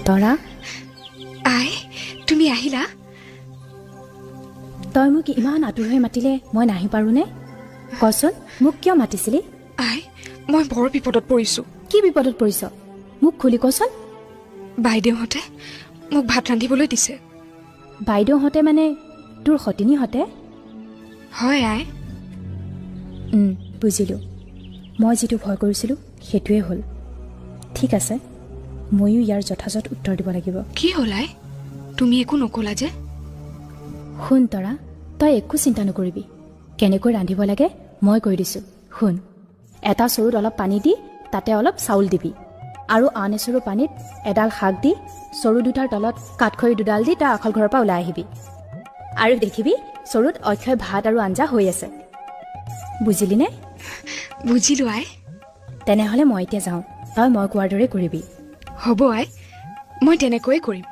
তৰা আই তুমি আহিলা তই মোক ইমান আতুৰ হৈ মাতিলে মই নাহি পাৰোঁনে কচোন মোক কিয় মাতিছিলি আই মই বৰ বিপদত পৰিছো কি বিপদত পৰিছ মোক খুলি কচোন বাইদেউহঁতে মোক ভাত ৰান্ধিবলৈ দিছে বাইদেউহঁতে মানে তোৰ সতিনীহঁতে হয় আই বুজিলোঁ মই যিটো ভয় কৰিছিলোঁ সেইটোৱে হ'ল ঠিক আছে ময়ো ইয়াৰ যথাযথ উত্তৰ দিব লাগিব কি হ'ল আই তুমি একো নকলা যে শুন তৰা তই একো চিন্তা নকৰিবি কেনেকৈ ৰান্ধিব লাগে মই কৈ দিছোঁ শুন এটা চৰুত অলপ পানী দি তাতে অলপ চাউল দিবি আৰু আন এচৰু পানীত এডাল শাক দি চৰু দুটাৰ তলত কাঠখৰি দুডাল দি তাৰ আখল ঘৰৰ পৰা ওলাই আহিবি আৰু দেখিবি চৰুত অক্ষয় ভাত আৰু আঞ্জা হৈ আছে বুজিলিনে বুজিলোঁ আই তেনেহ'লে মই এতিয়া যাওঁ তই মই কোৱাৰ দৰে কৰিবি হ'ব আই মই তেনেকৈয়ে কৰিম